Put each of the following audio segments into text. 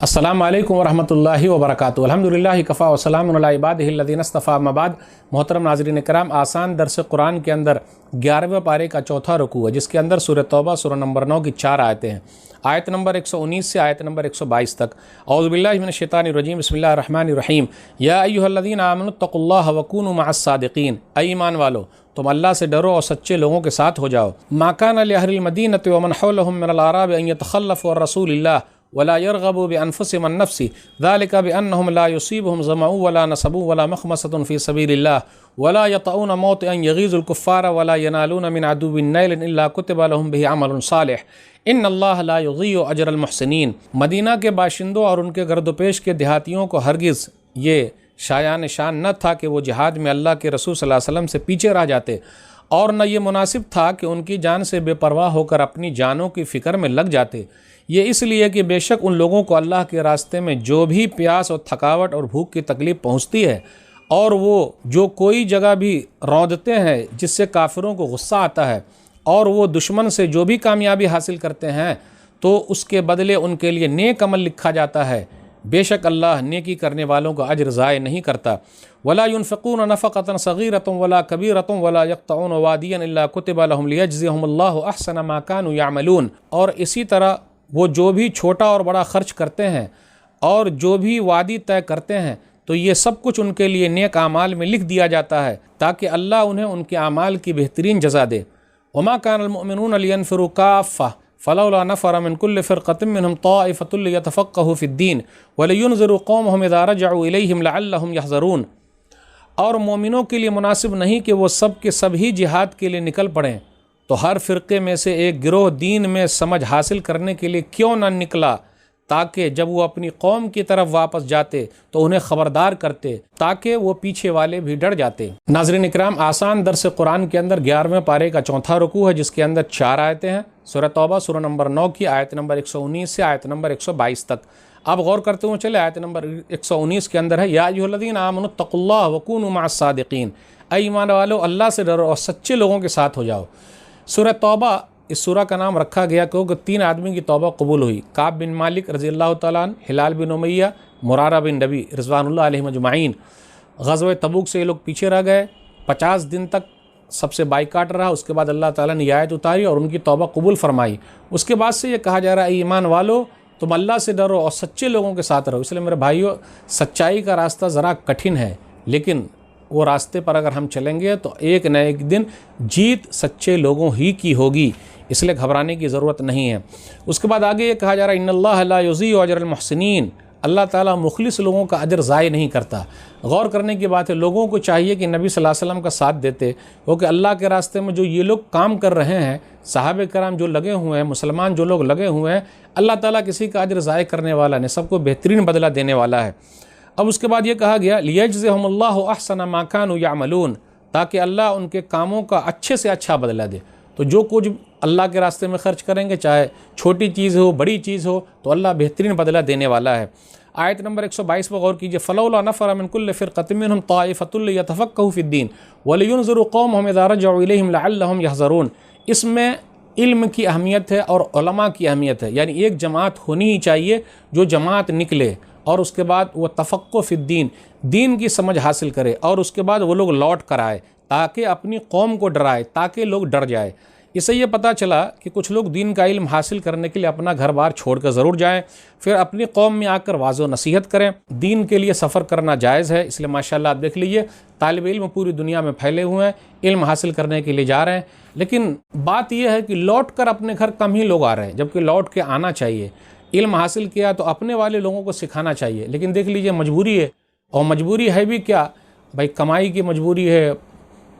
अस्सलामु अलैकुम वरहमतुल्लाहि वबरकातुहू। अल्हम्दुलिल्लाहि कफ़ा वसलामुन अला इबादिहिल लज़ीना इस्तफ़ा। अम्मा बाद, मोहतरम नाज़रीन किराम, आसान दर्स कुरान के अंदर 11वें पारे का चौथा रुकू है, जिसके अंदर सूरह तौबा सूरह नंबर 9 की 4 आयतें हैं। आयत नंबर 119 से आयत नंबर 122 तक। औज़ु बिल्लाहि मिनश शैतानिर रजीम, बिस्मिल्लाहिर रहमानिर रहीम। या अय्युहल्लज़ीना आमनुत्तक़ुल्लाह वकूनू मअस्सादिक़ीन। ऐ ईमान वालो, तुम अल्लाह से डरो और सच्चे लोगों के साथ हो जाओ। मा काना लिअहलिल मदीनति व मन हौलहुम मिनल आराब अन यतख़ल्लफ़ू अन रसूलिल्लाह वला यरग़बू बिअनफ़ुसिहिम अन नफ़्सि ज़ालिका बिअन्नहुम ला युसीबुहुम ज़मअ वला नसबु वला मख़मसतुन फ़ी सबीलिल्लाह वला यतऊन मौतिअन यग़ीज़ुल कुफ़्फ़ार वला यनालून मिन अदुव्विन नैलन इल्ला कुतिबा लहुम बिही अमलुन सालिह इन्नल्लाह ला युज़ीअु अजरल मुहसिनीन। मदीना के बाशिंदों और उनके गर्दोपेश के देहातियों को हरगिज़ ये शायान शान न था कि वो जिहाद में अल्लाह के रसूल सल्लल्लाहु अलैहि वसल्लम से पीछे रह जाते, और न ये मुनासिब था कि उनकी जान से बेपरवाह होकर अपनी जानों की फ़िक्र में लग जाते। ये इसलिए कि बेशक उन लोगों को अल्लाह के रास्ते में जो भी प्यास और थकावट और भूख की तकलीफ़ पहुँचती है, और वो जो कोई जगह भी रौंदते हैं जिससे काफिरों को गुस्सा आता है, और वो दुश्मन से जो भी कामयाबी हासिल करते हैं तो उसके बदले उनके लिए नेक अमल लिखा जाता है। बेशक अल्लाह नेकी करने वालों का अज्र ज़ाय नहीं करता। वला युनफ़िक़ून नफ़क़तन सग़ीरतन वला कबीरतन वला यक़तऊन वादियन इल्ला कुतिबा लहुम लियजज़ियहुमुल्लाहु अहसना मा कानू यअमलून। और इसी तरह वो जो भी छोटा और बड़ा खर्च करते हैं और जो भी वादी तय करते हैं, तो ये सब कुछ उनके लिए नेक आमाल में लिख दिया जाता है, ताकि अल्लाह उन्हें उनके आमाल की बेहतरीन जज़ा दे। वमा कानल मुअमिनून लियनफ़िरू काफ़्फ़ा फ़लौला नफ़र मिन कुल्लि फ़िरक़तिन मिनहुम ताइफ़तुन लियतफ़क़्क़हू फ़िद्दीन वलियुनज़िरू कौमहुम इज़ा रजअू इलैहिम लअल्लहुम यहज़रून। और मोमिनों के लिए मुनासिब नहीं कि वो सब के सभी जिहाद के लिए निकल पड़ें, तो हर फ़िरक़े में से एक गिरोह दीन में समझ हासिल करने के लिए क्यों न निकला, ताकि जब वो अपनी कौम की तरफ वापस जाते तो उन्हें ख़बरदार करते, ताकि वो पीछे वाले भी डर जाते। नाज़रीन इकराम, आसान दर्स कुरान के अंदर 11वें पारे का चौथा रुकू है, जिसके अंदर 4 आयतें हैं। सूरह तौबा सूरह नंबर 9 की आयत नंबर 119 से आयत नंबर 122 तक। अब गौर करते हुए चले, आयत नंबर 119 के अंदर है, या अय्युहल्लज़ीना आमनुत्तक़ुल्लाह वकूनू मअस्सादिक़ीन। ऐ ईमान वालो, अल्लाह से डरो और सच्चे लोगों के साथ हो जाओ। सूरह तौबा, इस सूरह का नाम रखा गया क्योंकि 3 आदमी की तौबा कबूल हुई। काब बिन मालिक रज़ियल्लाहु तआला अन्हु, हिलाल बिन उमैया, मुरारा बिन नबी रिज़वानुल्लाह अलैहिम अजमाइन। ग़ज़वे तबूक से ये लोग पीछे रह गए, 50 दिन तक सबसे बाइकाट रहा। उसके बाद अल्लाह ताला ने आयत उतारी और उनकी तौबा कबूल फरमाई। उसके बाद से ये कहा जा रहा है, ईमान वालो, तुम अल्लाह से डरो और सच्चे लोगों के साथ रहो। इसलिए मेरे भाइयों, सच्चाई का रास्ता ज़रा कठिन है, लेकिन वो रास्ते पर अगर हम चलेंगे तो एक न एक दिन जीत सच्चे लोगों ही की होगी, इसलिए घबराने की ज़रूरत नहीं है। उसके बाद आगे ये कहा जा रहा है, इन्नल्लाह ला युज़ीअु अजरल मुहसिनीन। अल्लाह ताला मुखलिस लोगों का अजर ज़ाय नहीं करता। गौर करने की बात है, लोगों को चाहिए कि नबी सल्लल्लाहु अलैहि वसल्लम का साथ देते, क्योंकि अल्लाह के रास्ते में जो ये लोग काम कर रहे हैं, सहाबे कराम जो लगे हुए हैं, मुसलमान जो लोग लगे हुए हैं, अल्लाह ताला किसी का अजर ज़ाय करने वाला नहीं, सबको बेहतरीन बदला देने वाला है। अब उसके बाद ये कहा गया, लियजज़ियहुमुल्लाहु अहसना मा कानू यअमलून, ताकि अल्लाह उनके कामों का अच्छे से अच्छा बदला दे। तो जो कुछ अल्लाह के रास्ते में खर्च करेंगे, चाहे छोटी चीज़ हो बड़ी चीज़ हो, तो अल्लाह बेहतरीन बदला देने वाला है। आयत नंबर 122 पर गौर कीजिए, फ़लौला नफ़र मिन कुल्लि फ़िरक़तिन मिनहुम ताइफ़तुन लियतफ़क़्क़हू फ़िद्दीन वलियुनज़िरू कौमहुम इज़ा रजअू इलैहिम लअल्लहुम यहज़रून। इसमें इल्म की अहमियत है और उलमा की अहमियत है, यानी एक जमात होनी ही चाहिए जो जमात निकले और उसके बाद वो तफ़क़्क़ुह फ़िद्दीन, दीन की समझ हासिल करे, और उसके बाद वो लोग लौट कर आए ताकि अपनी कौम को डराए, ताकि लोग डर जाए। इससे ये पता चला कि कुछ लोग दीन का इल्म हासिल करने के लिए अपना घर बार छोड़ कर ज़रूर जाएँ, फिर अपनी कौम में आकर वाज़ो नसीहत करें। दीन के लिए सफ़र करना जायज़ है, इसलिए माशाअल्लाह आप देख लीजिए, तालिब इल्म पूरी दुनिया में फैले हुए हैं, इल्म हासिल करने के लिए जा रहे हैं। लेकिन बात यह है कि लौट कर अपने घर कम ही लोग आ रहे हैं, जबकि लौट के आना चाहिए। इल्म हासिल किया तो अपने वाले लोगों को सिखाना चाहिए। लेकिन देख लीजिए, मजबूरी है, और मजबूरी है भी क्या भाई, कमाई की मजबूरी है,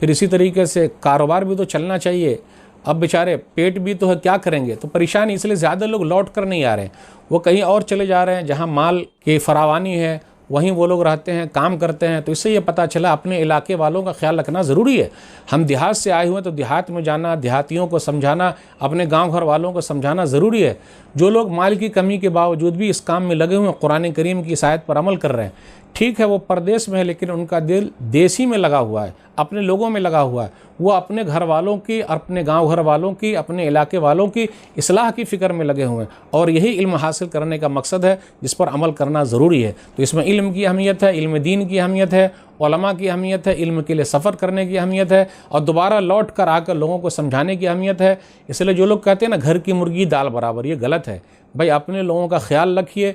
फिर इसी तरीके से कारोबार भी तो चलना चाहिए। अब बेचारे पेट भी तो है, क्या करेंगे, तो परेशानी, इसलिए ज़्यादा लोग लौट कर नहीं आ रहे हैं, वो कहीं और चले जा रहे हैं जहाँ माल की फरावानी है, वहीं वो लोग रहते हैं, काम करते हैं। तो इससे ये पता चला अपने इलाके वालों का ख्याल रखना ज़रूरी है। हम देहात से आए हुए हैं तो देहात में जाना, देहातियों को समझाना, अपने गांव घर वालों को समझाना ज़रूरी है। जो लोग माल की कमी के बावजूद भी इस काम में लगे हुए हैं, कुरान करीम की इस आयत पर अमल कर रहे हैं, ठीक है वो परदेश में है, लेकिन उनका दिल देश ही में लगा हुआ है, अपने लोगों में लगा हुआ है। وہ اپنے گھر والوں کی، اپنے گاؤں گھر والوں کی، اپنے علاقے والوں کی اصلاح کی فکر میں لگے ہوئے ہیں، اور یہی علم حاصل کرنے کا مقصد ہے جس پر عمل کرنا ضروری ہے۔ تو اس میں علم کی اہمیت ہے، علم دین کی اہمیت ہے، علماء کی اہمیت ہے، علم کے لیے سفر کرنے کی اہمیت ہے، اور دوبارہ لوٹ کر آ کر لوگوں کو سمجھانے کی اہمیت ہے۔ اس لیے جو لوگ کہتے ہیں نا گھر کی مرغی دال برابر، یہ غلط ہے۔ بھائی اپنے لوگوں کا خیال رکھیے،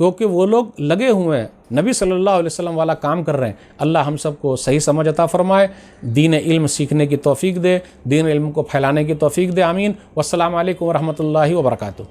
کیونکہ وہ لوگ لگے ہوئے ہیں، نبی صلی اللہ علیہ وسلم والا کام کر رہے ہیں۔ اللہ ہم سب کو صحیح سمجھ عطا فرمائے، دین علم سیکھنے کی توفیق دے، دین علم کو پھیلانے کی توفیق دے، آمین۔ والسلام علیکم ورحمۃ اللہ وبرکاتہ۔